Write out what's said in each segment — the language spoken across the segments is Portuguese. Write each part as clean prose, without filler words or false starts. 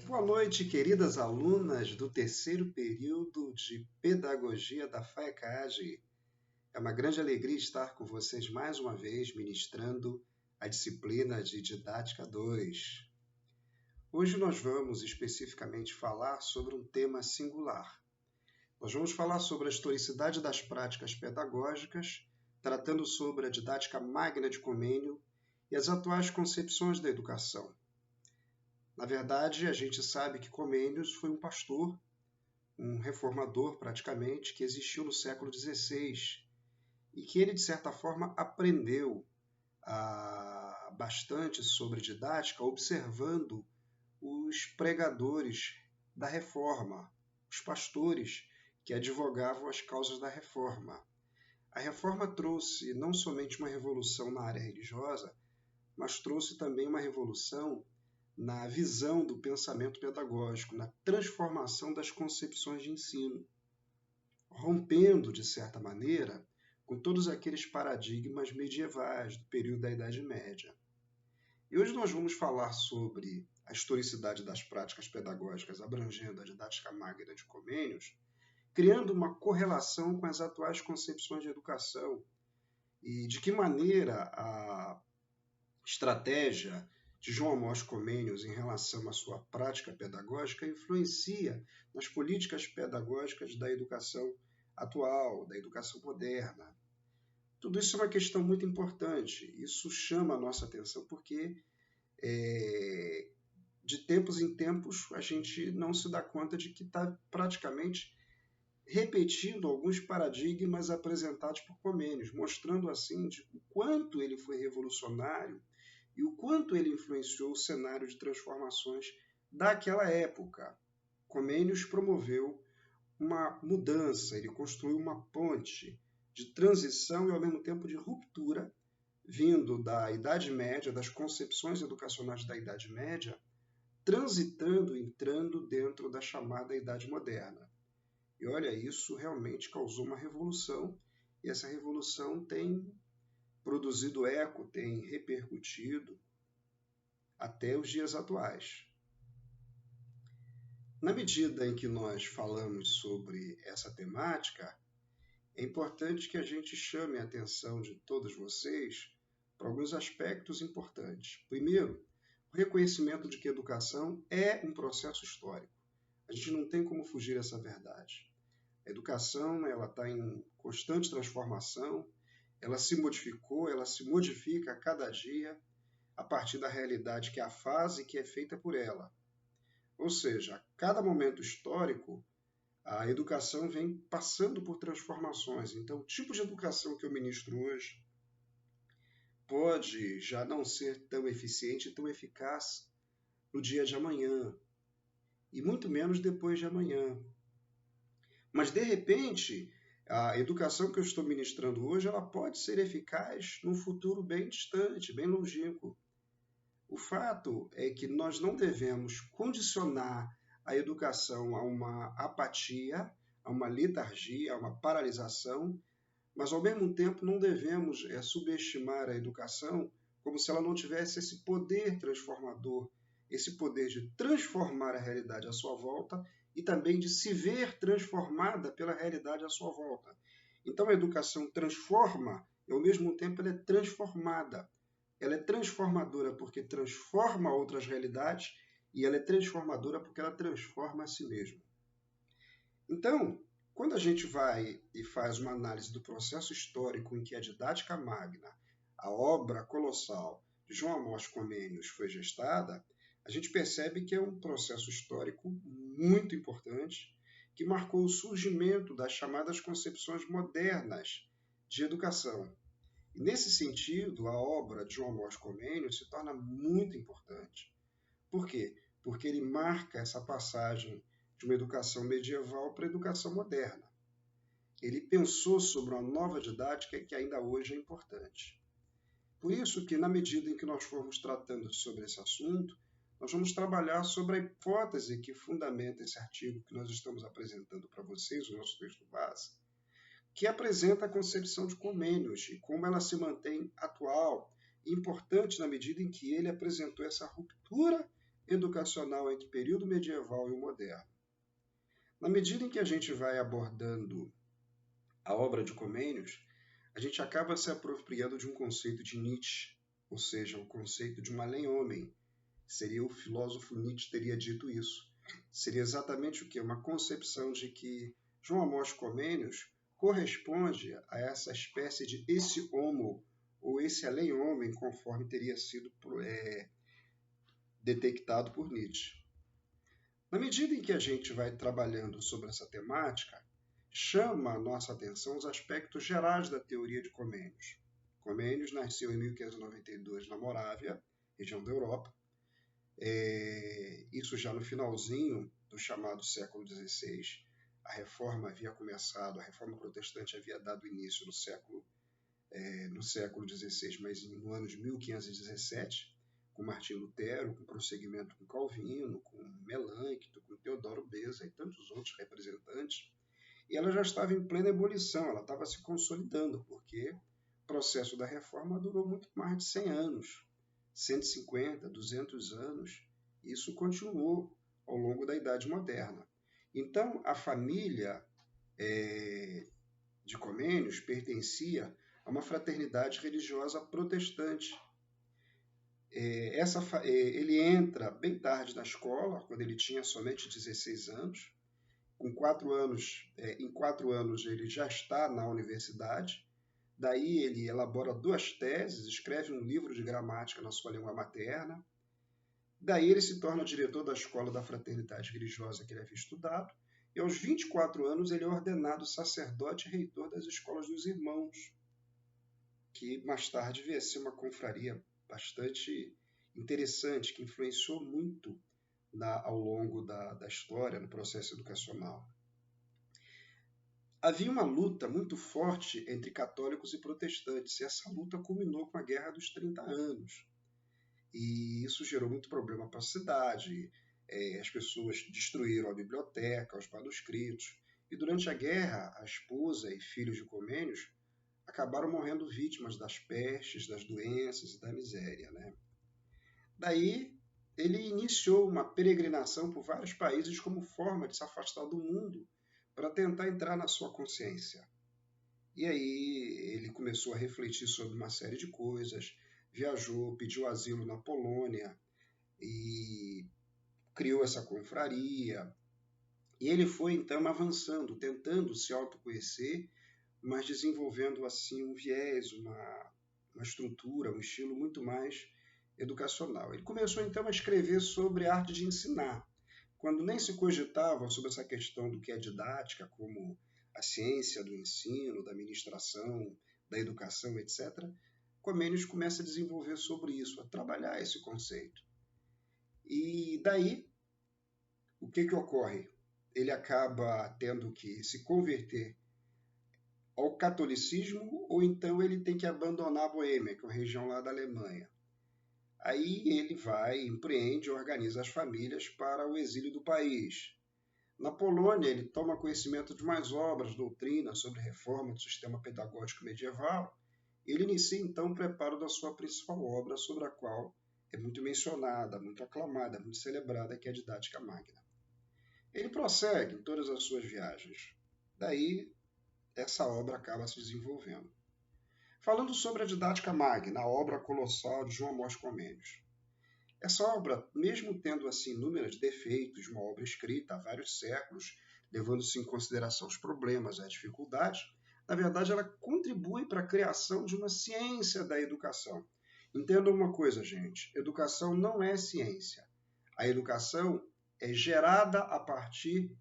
Boa noite, queridas alunas do terceiro período de Pedagogia da FAECAGE. É uma grande alegria estar com vocês mais uma vez, ministrando a disciplina de Didática 2. Hoje nós vamos especificamente falar sobre um tema singular. Nós vamos falar sobre a historicidade das práticas pedagógicas, tratando sobre a didática magna de Comênio e as atuais concepções da educação. Na verdade, a gente sabe que Comênios foi um pastor, um reformador praticamente, que existiu no século XVI e que ele, de certa forma, aprendeu bastante sobre didática observando os pregadores da reforma, os pastores que advogavam as causas da reforma. A reforma trouxe não somente uma revolução na área religiosa, mas trouxe também uma revolução na visão do pensamento pedagógico, na transformação das concepções de ensino, rompendo, de certa maneira, com todos aqueles paradigmas medievais do período da Idade Média. E hoje nós vamos falar sobre a historicidade das práticas pedagógicas abrangendo a didática magna de Comênios, criando uma correlação com as atuais concepções de educação e de que maneira a estratégia de João Amós Comênios em relação à sua prática pedagógica influencia nas políticas pedagógicas da educação atual, da educação moderna. Tudo isso é uma questão muito importante. Isso chama a nossa atenção porque, de tempos em tempos, a gente não se dá conta de que está praticamente repetindo alguns paradigmas apresentados por Comênios, mostrando assim o quanto ele foi revolucionário e o quanto ele influenciou o cenário de transformações daquela época. Comênios promoveu uma mudança, ele construiu uma ponte de transição e, ao mesmo tempo, de ruptura, vindo da Idade Média, das concepções educacionais da Idade Média, transitando, entrando dentro da chamada Idade Moderna. E olha, isso realmente causou uma revolução, e essa revolução tem produzido eco, tem repercutido até os dias atuais. Na medida em que nós falamos sobre essa temática, é importante que a gente chame a atenção de todos vocês para alguns aspectos importantes. Primeiro, o reconhecimento de que a educação é um processo histórico. A gente não tem como fugir dessa verdade. A educação está em constante transformação, ela se modificou, ela se modifica a cada dia a partir da realidade que é a fase que é feita por ela. Ou seja, a cada momento histórico, a educação vem passando por transformações. Então, o tipo de educação que eu ministro hoje pode já não ser tão eficiente e tão eficaz no dia de amanhã, e muito menos depois de amanhã. Mas, de repente, a educação que eu estou ministrando hoje ela pode ser eficaz num futuro bem distante, bem longínquo. O fato é que nós não devemos condicionar a educação a uma apatia, a uma letargia, a uma paralisação, mas, ao mesmo tempo, não devemos subestimar a educação como se ela não tivesse esse poder transformador, esse poder de transformar a realidade à sua volta e também de se ver transformada pela realidade à sua volta. Então, a educação transforma e, ao mesmo tempo, ela é transformada. Ela é transformadora porque transforma outras realidades e ela é transformadora porque ela transforma a si mesma. Então, quando a gente vai e faz uma análise do processo histórico em que a didática magna, a obra colossal de João Amós Comênios foi gestada, a gente percebe que é um processo histórico muito importante que marcou o surgimento das chamadas concepções modernas de educação. E, nesse sentido, a obra de João Amós Comênios se torna muito importante. Por quê? Porque ele marca essa passagem de uma educação medieval para a educação moderna. Ele pensou sobre uma nova didática que ainda hoje é importante. Por isso que, na medida em que nós formos tratando sobre esse assunto, nós vamos trabalhar sobre a hipótese que fundamenta esse artigo que nós estamos apresentando para vocês, o nosso texto base, que apresenta a concepção de Comênios e como ela se mantém atual e importante na medida em que ele apresentou essa ruptura educacional entre o período medieval e o moderno. Na medida em que a gente vai abordando a obra de Comênios, a gente acaba se apropriando de um conceito de Nietzsche, ou seja, o conceito de um além-homem. Seria o filósofo Nietzsche teria dito isso. Seria exatamente o quê? Uma concepção de que João Amós Comênios corresponde a essa espécie de esse homo, ou esse além-homem, conforme teria sido detectado por Nietzsche. Na medida em que a gente vai trabalhando sobre essa temática, chama a nossa atenção os aspectos gerais da teoria de Comênios. Comênios nasceu em 1592 na Morávia, região da Europa. Isso já no finalzinho do chamado século XVI. A reforma havia começado, a reforma protestante havia dado início no século XVI, mas no ano de 1517, com Martim Lutero, com prosseguimento com Calvino, com Melancto, com Teodoro Beza e tantos outros representantes, e ela já estava em plena ebulição, ela estava se consolidando, porque o processo da reforma durou muito mais de 100 anos, 150, 200 anos, e isso continuou ao longo da Idade Moderna. Então, a família de Comênios pertencia a uma fraternidade religiosa protestante. Ele entra bem tarde na escola, quando ele tinha somente 16 anos. Em 4 anos ele já está na universidade. Daí ele elabora 2 teses, escreve um livro de gramática na sua língua materna. Daí ele se torna diretor da escola da fraternidade religiosa que ele havia estudado. E aos 24 anos ele é ordenado sacerdote e reitor das escolas dos irmãos, que mais tarde veio a ser uma confraria bastante interessante, que influenciou muito ao longo da história, no processo educacional. Havia uma luta muito forte entre católicos e protestantes, e essa luta culminou com a Guerra dos 30 Anos. E isso gerou muito problema para a cidade, as pessoas destruíram a biblioteca, os manuscritos, e durante a guerra, a esposa e filhos de Comênios acabaram morrendo vítimas das pestes, das doenças e da miséria, né? Daí, ele iniciou uma peregrinação por vários países como forma de se afastar do mundo para tentar entrar na sua consciência. E aí ele começou a refletir sobre uma série de coisas, viajou, pediu asilo na Polônia e criou essa confraria. E ele foi então avançando, tentando se autoconhecer, mas desenvolvendo assim um viés, uma estrutura, um estilo muito mais educacional. Ele começou então a escrever sobre a arte de ensinar, quando nem se cogitava sobre essa questão do que é didática, como a ciência do ensino, da administração, da educação, etc. Comênios começa a desenvolver sobre isso, a trabalhar esse conceito. E daí, o que ocorre? Ele acaba tendo que se converter ao catolicismo, ou então ele tem que abandonar a Boêmia, que é uma região lá da Alemanha. Aí ele empreende e organiza as famílias para o exílio do país. Na Polônia, ele toma conhecimento de mais obras, doutrinas sobre reforma do sistema pedagógico medieval. Ele inicia então o preparo da sua principal obra, sobre a qual é muito mencionada, muito aclamada, muito celebrada, que é a Didática Magna. Ele prossegue em todas as suas viagens. Daí, essa obra acaba se desenvolvendo. Falando sobre a Didática Magna, a obra colossal de João Amós Comênios. Essa obra, mesmo tendo assim inúmeros defeitos, uma obra escrita há vários séculos, levando-se em consideração os problemas, as dificuldades, na verdade ela contribui para a criação de uma ciência da educação. Entendam uma coisa, gente, educação não é ciência. A educação é gerada a partir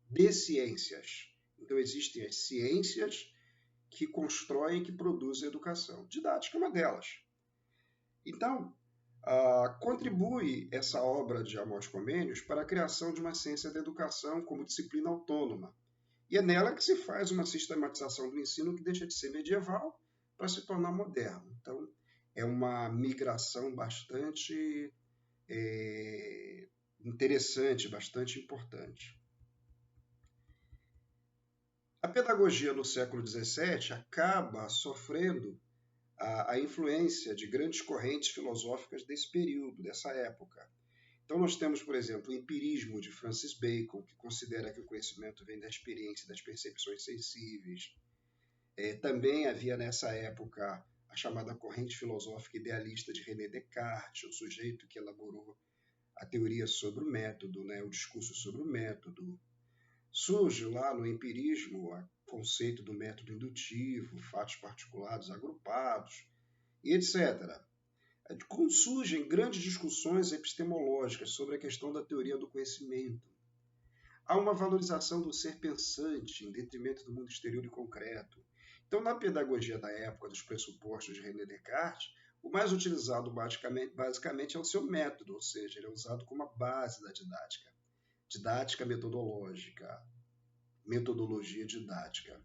de ciências. Então existem as ciências que constroem, que produzem educação. Didática é uma delas. Então, contribui essa obra de Amós Comênios para a criação de uma ciência da educação como disciplina autônoma. E é nela que se faz uma sistematização do ensino que deixa de ser medieval para se tornar moderno. Então, é uma migração bastante interessante, bastante importante. A pedagogia no século XVII acaba sofrendo a influência de grandes correntes filosóficas desse período, dessa época. Então, nós temos, por exemplo, o empirismo de Francis Bacon, que considera que o conhecimento vem da experiência e das percepções sensíveis. Também havia, nessa época, a chamada corrente filosófica idealista de René Descartes, o sujeito que elaborou a teoria sobre o método, né, o discurso sobre o método. Surge lá no empirismo o conceito do método indutivo, fatos particulares agrupados, e etc. Surgem grandes discussões epistemológicas sobre a questão da teoria do conhecimento. Há uma valorização do ser pensante em detrimento do mundo exterior e concreto. Então, na pedagogia da época dos pressupostos de René Descartes, o mais utilizado basicamente é o seu método, ou seja, ele é usado como a base da didática. Didática metodológica, metodologia didática.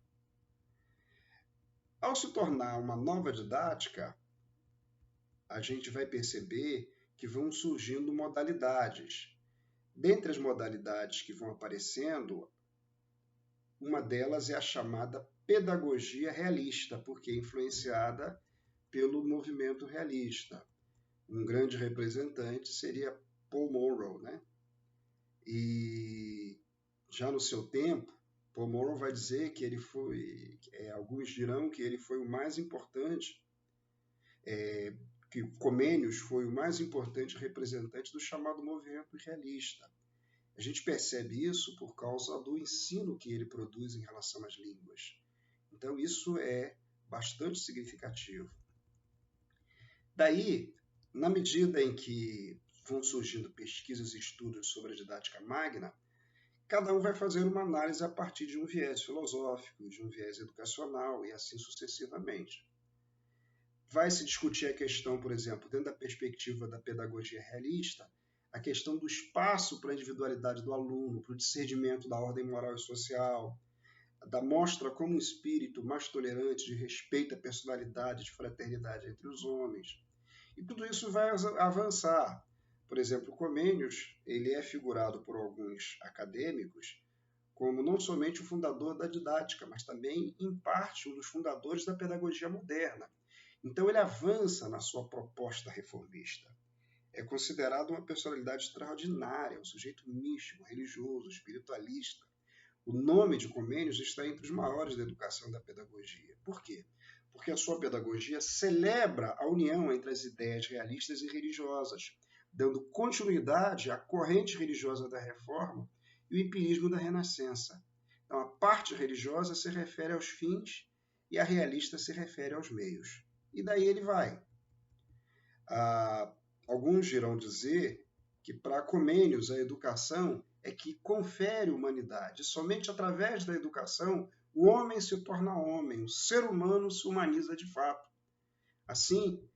Ao se tornar uma nova didática, a gente vai perceber que vão surgindo modalidades. Dentre as modalidades que vão aparecendo, uma delas é a chamada pedagogia realista, porque é influenciada pelo movimento realista. Um grande representante seria Paul Morrow, né? E já no seu tempo, Paul Morrow vai dizer que ele foi, alguns dirão que ele foi o mais importante, que Comênios foi o mais importante representante do chamado movimento realista. A gente percebe isso por causa do ensino que ele produz em relação às línguas. Então, isso é bastante significativo. Daí, na medida em que vão surgindo pesquisas e estudos sobre a didática magna, cada um vai fazer uma análise a partir de um viés filosófico, de um viés educacional e assim sucessivamente. Vai se discutir a questão, por exemplo, dentro da perspectiva da pedagogia realista, a questão do espaço para a individualidade do aluno, para o discernimento da ordem moral e social, da mostra como um espírito mais tolerante, de respeito à personalidade, de fraternidade entre os homens. E tudo isso vai avançar. Por exemplo, Comênios, ele é figurado por alguns acadêmicos como não somente o fundador da didática, mas também, em parte, um dos fundadores da pedagogia moderna. Então, ele avança na sua proposta reformista. É considerado uma personalidade extraordinária, um sujeito místico, religioso, espiritualista. O nome de Comênios está entre os maiores da educação da pedagogia. Por quê? Porque a sua pedagogia celebra a união entre as ideias realistas e religiosas, dando continuidade à corrente religiosa da Reforma e o empirismo da Renascença. Então, a parte religiosa se refere aos fins e a realista se refere aos meios. E daí ele vai. Alguns irão dizer que para Comênios a educação é que confere humanidade. Somente através da educação o homem se torna homem, o ser humano se humaniza de fato. Assim,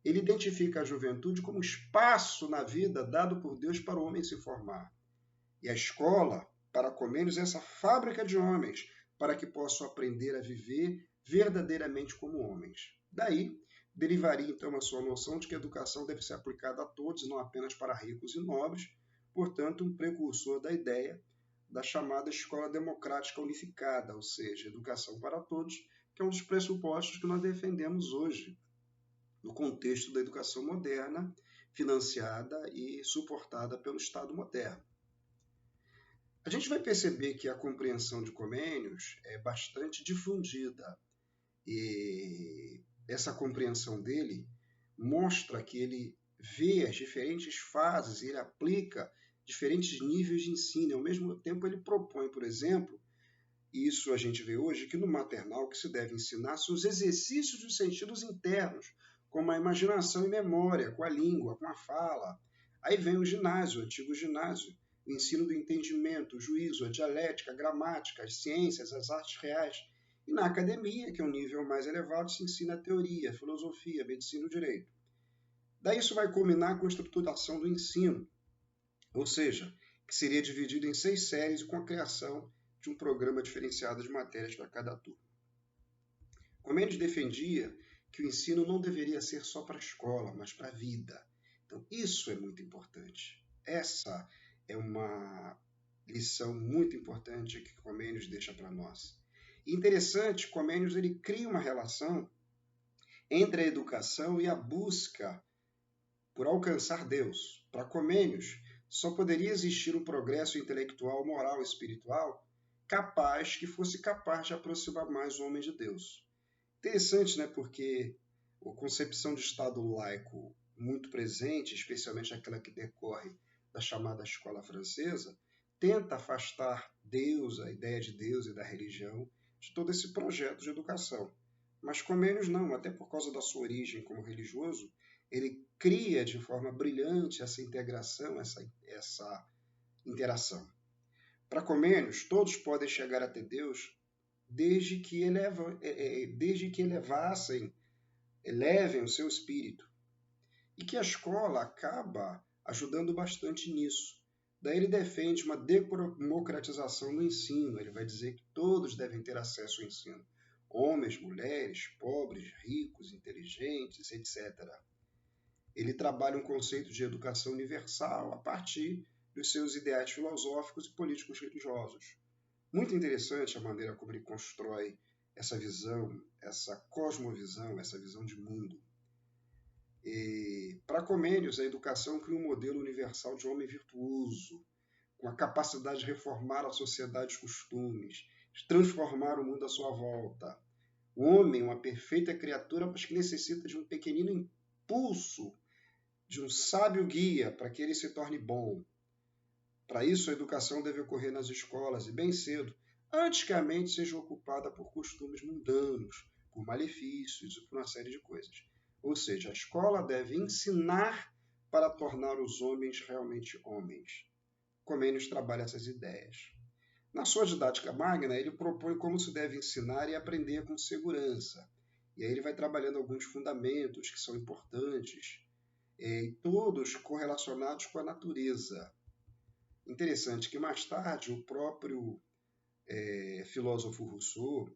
ele identifica a juventude como espaço na vida dado por Deus para o homem se formar. E a escola, para Comênios, é essa fábrica de homens, para que possam aprender a viver verdadeiramente como homens. Daí, derivaria então a sua noção de que a educação deve ser aplicada a todos e não apenas para ricos e nobres, portanto, um precursor da ideia da chamada escola democrática unificada, ou seja, educação para todos, que é um dos pressupostos que nós defendemos hoje, no contexto da educação moderna, financiada e suportada pelo Estado moderno. A gente vai perceber que a compreensão de Comênios é bastante difundida e essa compreensão dele mostra que ele vê as diferentes fases e ele aplica diferentes níveis de ensino. E, ao mesmo tempo, ele propõe, por exemplo, e isso a gente vê hoje, que no maternal o que se deve ensinar são os exercícios dos sentidos internos, como a imaginação e memória, com a língua, com a fala. Aí vem o ginásio, o antigo ginásio, o ensino do entendimento, o juízo, a dialética, a gramática, as ciências, as artes reais. E na academia, que é um nível mais elevado, se ensina a teoria, a filosofia, a medicina e o direito. Daí isso vai culminar com a estruturação do ensino, ou seja, que seria dividido em 6 séries com a criação de um programa diferenciado de matérias para cada turma. Comênios defendia que o ensino não deveria ser só para a escola, mas para a vida. Então, isso é muito importante. Essa é uma lição muito importante que Comênios deixa para nós. E interessante, Comênios ele cria uma relação entre a educação e a busca por alcançar Deus. Para Comênios, só poderia existir um progresso intelectual, moral e espiritual que fosse capaz de aproximar mais o homem de Deus. Interessante, né? Porque a concepção de Estado laico muito presente, especialmente aquela que decorre da chamada escola francesa, tenta afastar Deus, a ideia de Deus e da religião, de todo esse projeto de educação. Mas Comênios não, até por causa da sua origem como religioso, ele cria de forma brilhante essa integração, essa interação. Para Comênios, todos podem chegar até Deus desde que elevem o seu espírito. E que a escola acaba ajudando bastante nisso. Daí ele defende uma democratização do ensino. Ele vai dizer que todos devem ter acesso ao ensino. Homens, mulheres, pobres, ricos, inteligentes, etc. Ele trabalha um conceito de educação universal a partir dos seus ideais filosóficos e políticos religiosos. Muito interessante a maneira como ele constrói essa visão, essa cosmovisão, essa visão de mundo. Para Comênios, a educação cria um modelo universal de homem virtuoso, com a capacidade de reformar a sociedade e os costumes, de transformar o mundo à sua volta. O homem é uma perfeita criatura, mas que necessita de um pequenino impulso, de um sábio guia para que ele se torne bom. Para isso, a educação deve ocorrer nas escolas e bem cedo, antes que a mente seja ocupada por costumes mundanos, por malefícios e por uma série de coisas. Ou seja, a escola deve ensinar para tornar os homens realmente homens. Comênios trabalha essas ideias. Na sua didática magna, ele propõe como se deve ensinar e aprender com segurança. E aí ele vai trabalhando alguns fundamentos que são importantes, todos correlacionados com a natureza. Interessante que mais tarde o próprio filósofo Rousseau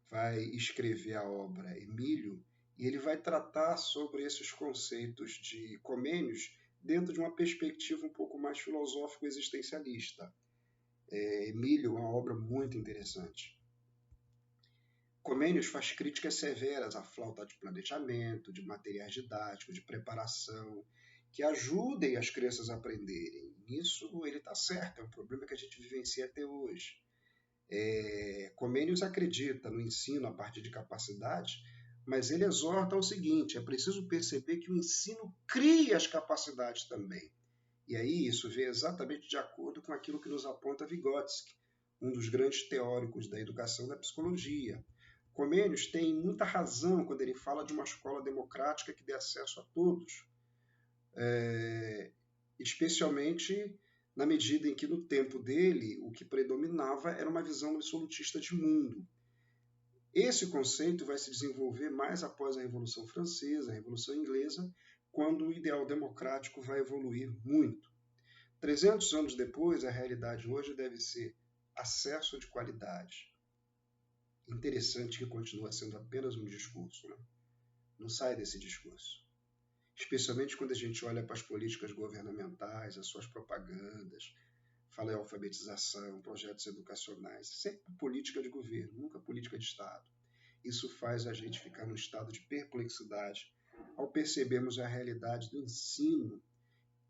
vai escrever a obra Emílio e ele vai tratar sobre esses conceitos de Comênios dentro de uma perspectiva um pouco mais filosófico-existencialista. Emílio é uma obra muito interessante. Comênios faz críticas severas à falta de planejamento, de materiais didáticos, de preparação, que ajudem as crianças a aprenderem. Nisso ele está certo, é um problema que a gente vivencia até hoje. Comênios acredita no ensino a partir de capacidade, mas ele exorta o seguinte: é preciso perceber que o ensino cria as capacidades também. E aí isso vem exatamente de acordo com aquilo que nos aponta Vygotsky, um dos grandes teóricos da educação da psicologia. Comênios tem muita razão quando ele fala de uma escola democrática que dê acesso a todos, especialmente na medida em que no tempo dele o que predominava era uma visão absolutista de mundo. Esse conceito vai se desenvolver mais após a Revolução Francesa, a Revolução Inglesa, quando o ideal democrático vai evoluir muito. 300 anos depois, a realidade hoje deve ser acesso de qualidade. Interessante que continua sendo apenas um discurso, né? Não sai desse discurso. Especialmente quando a gente olha para as políticas governamentais, as suas propagandas, fala em alfabetização, projetos educacionais, sempre política de governo, nunca política de Estado. Isso faz a gente ficar num estado de perplexidade ao percebermos a realidade do ensino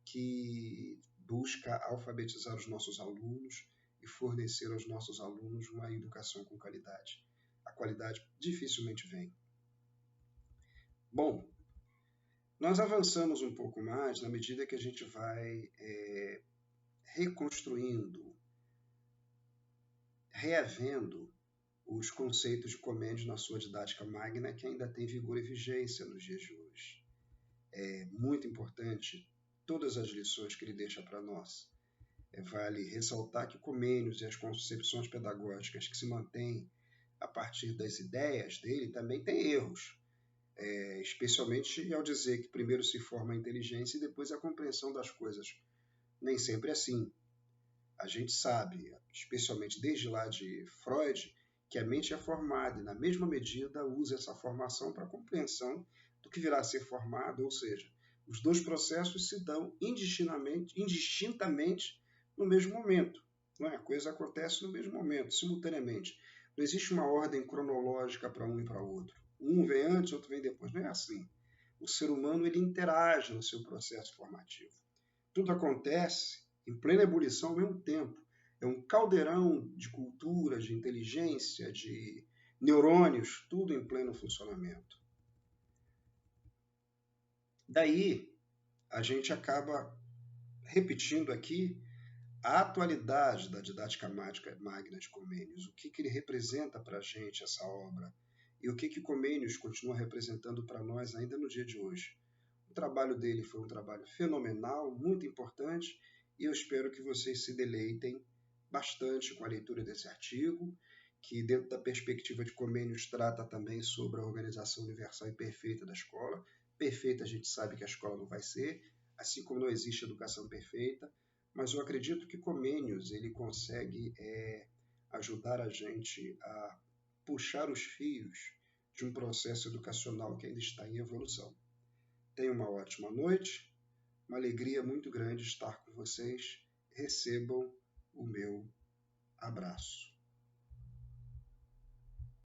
que busca alfabetizar os nossos alunos e fornecer aos nossos alunos uma educação com qualidade. A qualidade dificilmente vem. Bom, nós avançamos um pouco mais na medida que a gente vai reconstruindo, reavendo os conceitos de Comênios na sua didática magna, que ainda tem vigor e vigência nos dias de hoje. É muito importante todas as lições que ele deixa para nós. Vale ressaltar que Comênios e as concepções pedagógicas que se mantêm a partir das ideias dele também têm erros, especialmente ao dizer que primeiro se forma a inteligência e depois a compreensão das coisas. Nem sempre é assim. A gente sabe, especialmente desde lá de Freud, que a mente é formada e, na mesma medida, usa essa formação para a compreensão do que virá a ser formado, ou seja, os dois processos se dão indistintamente no mesmo momento. Não é? A coisa acontece no mesmo momento, simultaneamente. Não existe uma ordem cronológica para um e para outro. Um vem antes, outro vem depois. Não é assim. o ser humano ele interage no seu processo formativo. Tudo acontece em plena ebulição ao mesmo tempo. É um caldeirão de cultura, de inteligência, de neurônios, tudo em pleno funcionamento. Daí, a gente acaba repetindo aqui a atualidade da didática magna de Comênios, o que ele representa para a gente, essa obra, e o que Comênios continua representando para nós ainda no dia de hoje. O trabalho dele foi um trabalho fenomenal, muito importante, e eu espero que vocês se deleitem bastante com a leitura desse artigo, que dentro da perspectiva de Comênios trata também sobre a organização universal e perfeita da escola. Perfeita a gente sabe que a escola não vai ser, assim como não existe educação perfeita, mas eu acredito que Comênios ele consegue ajudar a gente a puxar os fios de um processo educacional que ainda está em evolução. Tenham uma ótima noite, uma alegria muito grande estar com vocês. Recebam o meu abraço.